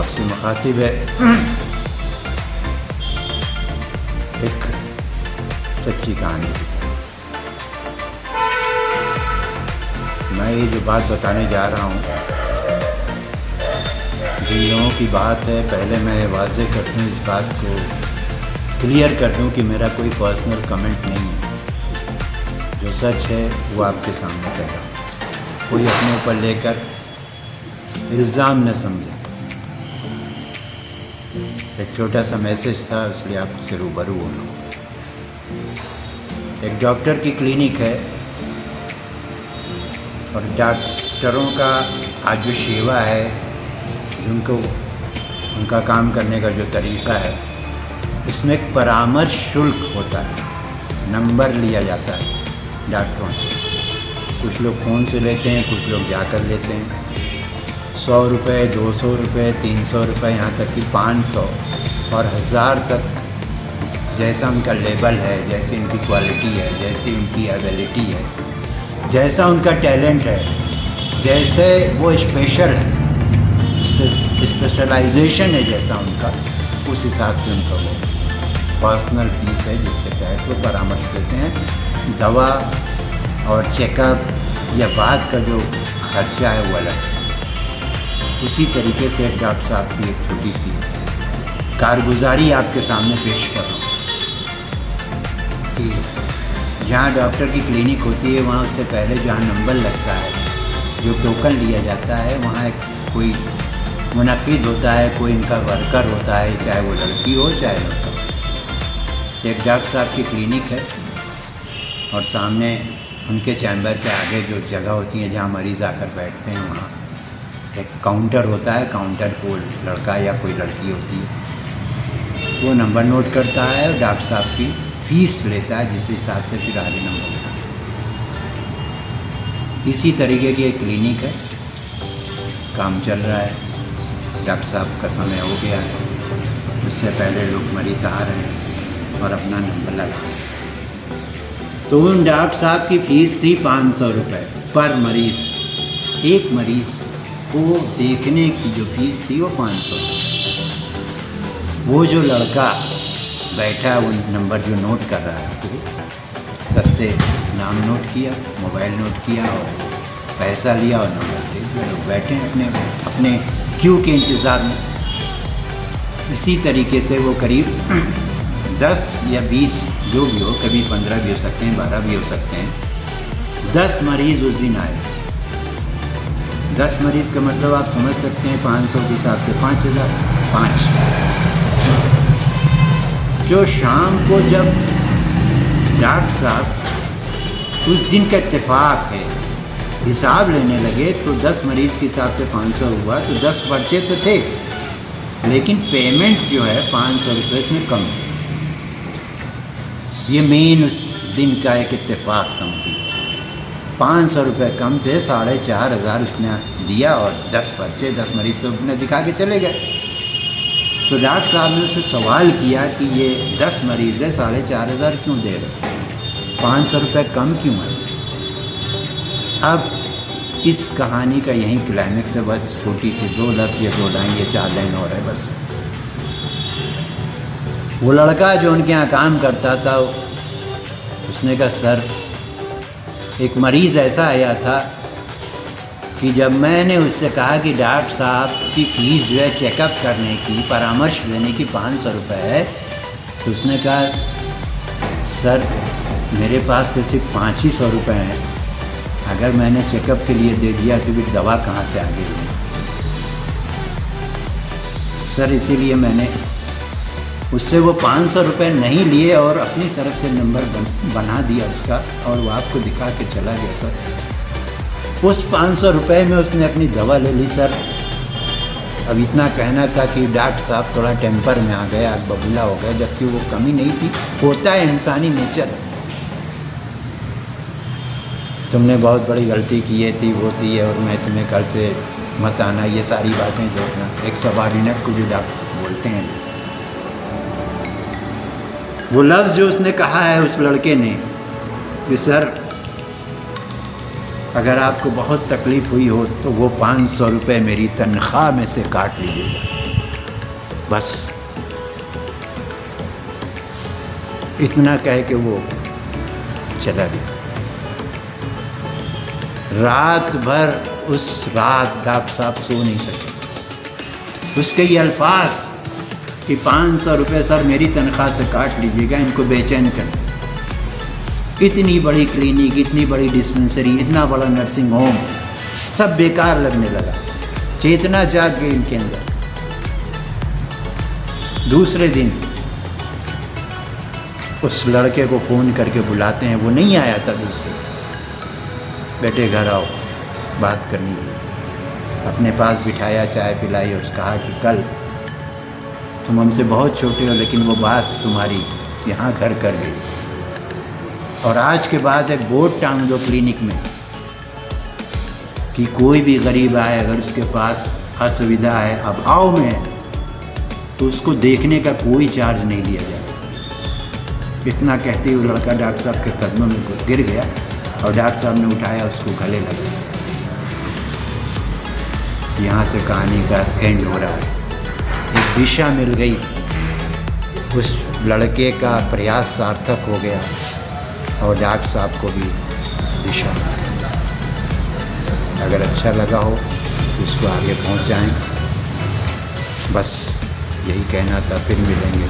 आपसे मुखातिब है एक सच्ची कहानी के साथ। मैं ये जो बात बताने जा रहा हूँ, जिन लोगों की बात है, पहले मैं वाज़ेह कर दूँ, इस बात को क्लियर कर दूँ कि मेरा कोई पर्सनल कमेंट नहीं है। जो सच है वो आपके सामने कह रहा हूँ। कोई अपने ऊपर लेकर इल्ज़ाम न समझे। एक छोटा सा मैसेज था, इसलिए आपसे रूबरू हो रहा हूँ। एक डॉक्टर की क्लिनिक है और डॉक्टरों का आज जो सेवा है, उनको उनका काम करने का जो तरीक़ा है, इसमें एक परामर्श शुल्क होता है, नंबर लिया जाता है डॉक्टरों से। कुछ लोग फ़ोन से लेते हैं, कुछ लोग जाकर लेते हैं। 100 रुपये, 200 रुपये, 300 रुपये, यहाँ तक कि 500 और 1000 तक, जैसा उनका लेवल है, जैसी उनकी क्वालिटी है, जैसी उनकी एबिलिटी है, जैसा उनका टैलेंट है, जैसे वो स्पेशल है, स्पेशलाइजेशन है जैसा उनका, उस हिसाब से उनका वो पर्सनल फीस है जिसके तहत वो परामर्श देते हैं। दवा और चेकअप या बाद का जो खर्चा है वो अलग है। उसी तरीके से डॉक्टर साहब की एक छोटी सी कारगुजारी आपके सामने पेश कर रहा हूँ कि जहाँ डॉक्टर की क्लिनिक होती है, वहाँ उससे पहले जहाँ नंबर लगता है, जो टोकन लिया जाता है, वहाँ एक कोई मुनक्किद होता है, कोई इनका वर्कर होता है, चाहे वो लड़की हो चाहे लड़का हो। तो एक डॉक्टर साहब की क्लिनिक है और सामने उनके चैम्बर के आगे जो जगह होती है जहाँ मरीज़ आकर बैठते हैं, वहाँ एक काउंटर होता है। काउंटर को लड़का या कोई लड़की होती है, वो नंबर नोट करता है और डॉक्टर साहब की फ़ीस लेता है, जिस हिसाब से फिर आगे नंबर लगाता है। इसी तरीके की एक क्लिनिक है, काम चल रहा है, डॉक्टर साहब का समय हो गया है, उससे पहले लोग मरीज़ आ रहे हैं और अपना नंबर लगा रहे हैं। तो उन डॉक्टर साहब की फ़ीस थी 500 रुपये पर मरीज़। एक मरीज़ को देखने की जो फ़ीस थी वो 500 रुपये। वो जो लड़का बैठा, वो नंबर जो नोट कर रहा है, तो सबसे नाम नोट किया, मोबाइल नोट किया और पैसा लिया और नंबर दे दिया। लोग बैठे अपने अपने क्यू के इंतज़ार में। इसी तरीके से वो करीब 10 या 20 जो भी हो, कभी 15 भी हो सकते हैं, 12 भी हो सकते हैं, 10 मरीज़ उस दिन आए। 10 मरीज़ का मतलब आप समझ सकते हैं, 500 के हिसाब से 5000, 5। जो शाम को जब डॉक्टर साहब उस दिन का इत्तेफाक है हिसाब लेने लगे, तो 10 मरीज़ के हिसाब से 500 हुआ, तो 10 पर्चे तो थे, लेकिन पेमेंट जो है 500 रुपये इसमें कम थी। ये मेन उस दिन का एक इत्तेफाक समझिए। 500 रुपये कम थे, 4500 उसने दिया और 10 पर्चे, 10 मरीज़ तो अपने दिखा के चले गए। तो डॉक्टर साहब ने उससे सवाल किया कि ये 10 मरीज़ है, 4500 क्यों दे रहे, 500 रुपये कम क्यों है? अब इस कहानी का यही क्लाइमेक्स है, बस छोटी सी 2 लफ्ज़ या 2 लाइन या 4 लाइन और है बस। वो लड़का जो उनके यहाँ काम करता था, उसने कहा, सर एक मरीज़ ऐसा आया था कि जब मैंने उससे कहा कि डॉक्टर साहब की फ़ीस जो है चेकअप करने की, परामर्श देने की 500 रुपये है, तो उसने कहा, सर मेरे पास तो सिर्फ 500 रुपये हैं, अगर मैंने चेकअप के लिए दे दिया तो फिर दवा कहाँ से आगे लूँगा? सर इसीलिए मैंने उससे वो 500 रुपये नहीं लिए और अपनी तरफ से नंबर बना दिया उसका, और वो आपको दिखा के चला गया। सर उस 500 रुपये में उसने अपनी दवा ले ली। सर अब इतना कहना था कि डॉक्टर साहब थोड़ा टेम्पर में आ गए, आग बबूला हो गए, जबकि वो कमी नहीं थी, होता है, इंसानी नेचर है। तुमने बहुत बड़ी गलती की, ये थी वो थी, और मैं तुम्हें कल से मत आना, ये सारी बातें जो ना एक सबॉर्डिनेट को जो डॉक्टर बोलते हैं, वो लफ्ज़ जो उसने कहा है उस लड़के ने कि सर अगर आपको बहुत तकलीफ़ हुई हो तो वो 500 रुपये मेरी तनख्वाह में से काट लीजिएगा। बस इतना कह के वो चला गया। रात भर उस रात डॉक्टर साहब सो नहीं सके। उसके ये अल्फाज कि 500 रुपये सर मेरी तनख्वाह से काट लीजिएगा, इनको बेचैन कर दे। इतनी बड़ी क्लिनिक, इतनी बड़ी डिस्पेंसरी, इतना बड़ा नर्सिंग होम, सब बेकार लगने लगा। चेतना जाग गई इनके अंदर। दूसरे दिन उस लड़के को फ़ोन करके बुलाते हैं, वो नहीं आया था दूसरे दिन। बेटे घर आओ, बात करनी है। अपने पास बिठाया, चाय पिलाई और कहा कि कल तुम हमसे बहुत छोटे हो, लेकिन वो बात तुम्हारी यहाँ घर कर गई, और आज के बाद एक बोर्ड टांग दो क्लिनिक में कि कोई भी गरीब आए, अगर उसके पास असुविधा है, अभाव में है, तो उसको देखने का कोई चार्ज नहीं लिया जाए। इतना कहते हुए लड़का डॉक्टर साहब के कदमों में गिर गया और डॉक्टर साहब ने उठाया, उसको गले लगा। यहाँ से कहानी का एंड हो रहा है। एक दिशा मिल गई, उस लड़के का प्रयास सार्थक हो गया और डॉक्टर साहब को भी दिशा मिल गई। अगर अच्छा लगा हो तो इसको आगे पहुँचाएँ। बस यही कहना था। फिर मिलेंगे।